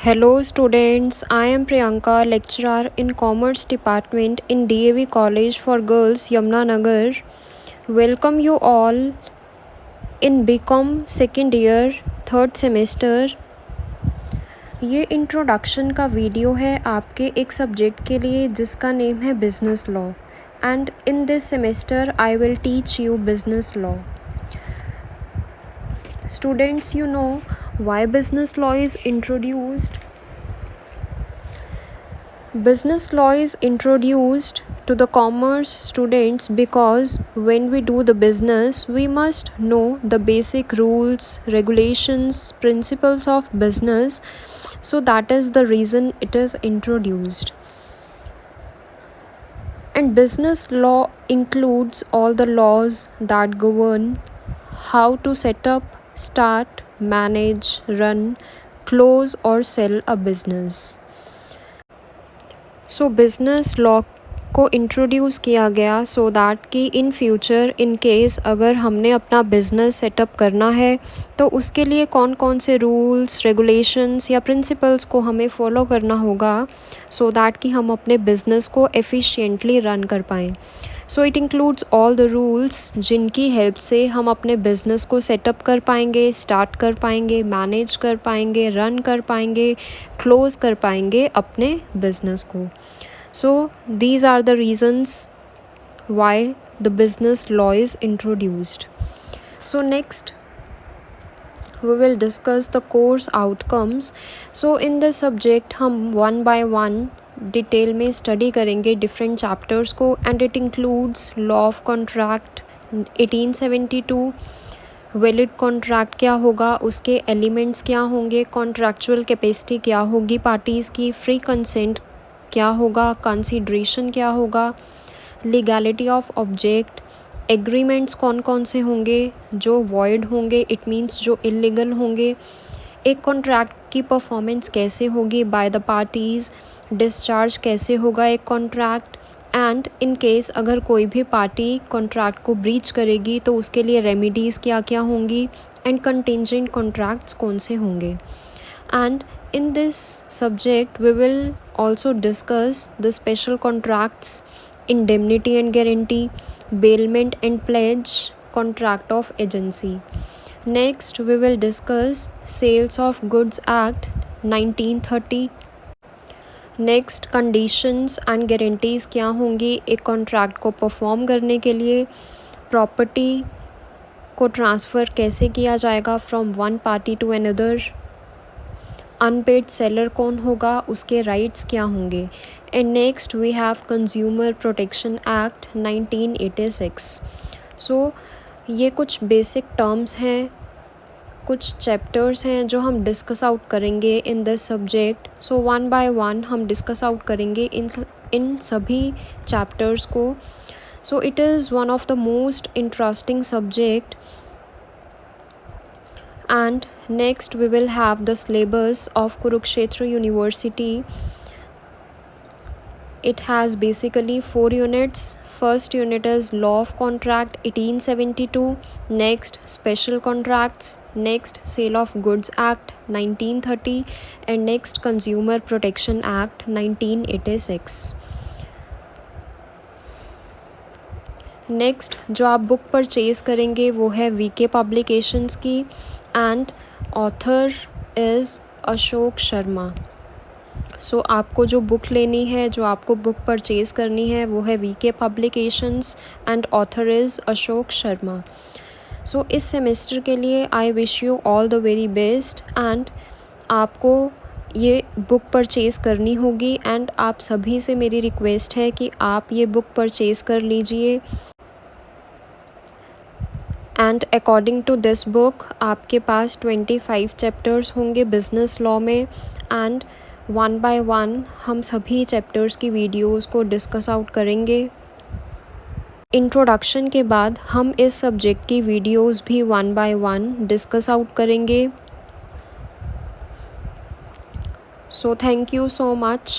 Hello students, I am Priyanka, lecturer in Commerce Department in DAV College for Girls, Yamunanagar. Welcome you all in BCom second year, third semester. ये introduction का video है आपके एक subject के लिए जिसका name है business law and in this semester I will teach you business law. Students, you know why business law is introduced? Business law is introduced to the commerce students because when we do the business, we must know the basic rules, regulations, principles of business. So that is the reason it is introduced. And business law includes all the laws that govern how to set up, start, manage, run, close or sell a business. So business law को introduce किया गया so that कि in future in case अगर हमने अपना business setup करना है तो उसके लिए कौन कौन से रूल्स, रेगुलेशंस या प्रिंसिपल्स को हमें फॉलो करना होगा सो दैट कि हम अपने बिज़नेस को एफिशिएंटली रन कर पाएँ. So it includes all the rules जिनकी हेल्प से हम अपने बिज़नेस को सेटअप कर पाएंगे, स्टार्ट कर पाएंगे, मैनेज कर पाएंगे, रन कर पाएंगे, क्लोज़ कर पाएंगे अपने बिज़नेस को. So these are the reasons why the business law is introduced. So next we will discuss the course outcomes. So in this subject हम one by one डिटेल में स्टडी करेंगे different chapters को and it includes law of contract 1872, valid contract क्या होगा, उसके elements क्या होंगे, contractual capacity क्या होगी पार्टीज़ की, फ्री कंसेंट क्या होगा, कंसीडरेशन क्या होगा, लीगैलिटी ऑफ ऑब्जेक्ट, एग्रीमेंट्स कौन कौन से होंगे जो वॉइड होंगे, इट मीन्स जो इलीगल होंगे, एक कॉन्ट्रैक्ट की परफॉर्मेंस कैसे होगी बाय द पार्टीज़, डिस्चार्ज कैसे होगा एक कॉन्ट्रैक्ट, एंड इन केस अगर कोई भी पार्टी कॉन्ट्रैक्ट को ब्रीच करेगी तो उसके लिए रेमिडीज़ क्या क्या होंगी, एंड कंटिंजेंट कॉन्ट्रैक्ट्स कौन से होंगे. And in this subject we will also discuss the special contracts, indemnity and guarantee, bailment and pledge, contract of agency. Next we will discuss Sales of Goods Act 1930. Next conditions and guarantees क्या होंगी एक contract को perform करने के लिए, property को transfer कैसे किया जाएगा from one party to another, unpaid seller कौन होगा, उसके राइट्स क्या होंगे. And next we have consumer protection act 1986. So ये कुछ बेसिक टर्म्स हैं, कुछ चैप्टर्स हैं जो हम डिस्कस आउट करेंगे in this subject. So one by one हम डिस्कस आउट करेंगे इन सभी चैप्टर्स को. So it is one of the most interesting subject. And next we will have the syllabus of Kurukshetra University. It has basically 4 units. First unit is Law of Contract 1872, next Special Contracts, next Sale of Goods Act 1930 and next Consumer Protection Act 1986. Next जो आप book purchase करेंगे वो है VK publications की and author is Ashok Sharma. So आपको जो book लेनी है, जो आपको बुक परचेज़ करनी है वो है VK publications and author is Ashok Sharma. So इस सेमेस्टर के लिए I wish you all the very best and आपको ये बुक परचेज़ करनी होगी एंड आप सभी से मेरी रिक्वेस्ट है कि आप ये बुक परचेज़ कर लीजिए. And according to this book आपके पास 25 चैप्टर्स होंगे बिज़नेस लॉ में एंड वन बाय वन हम सभी चैप्टर्स की वीडियोस को डिस्कस आउट करेंगे. इंट्रोडक्शन के बाद हम इस सब्जेक्ट की वीडियोस भी one by one discuss out करेंगे. So thank you so much.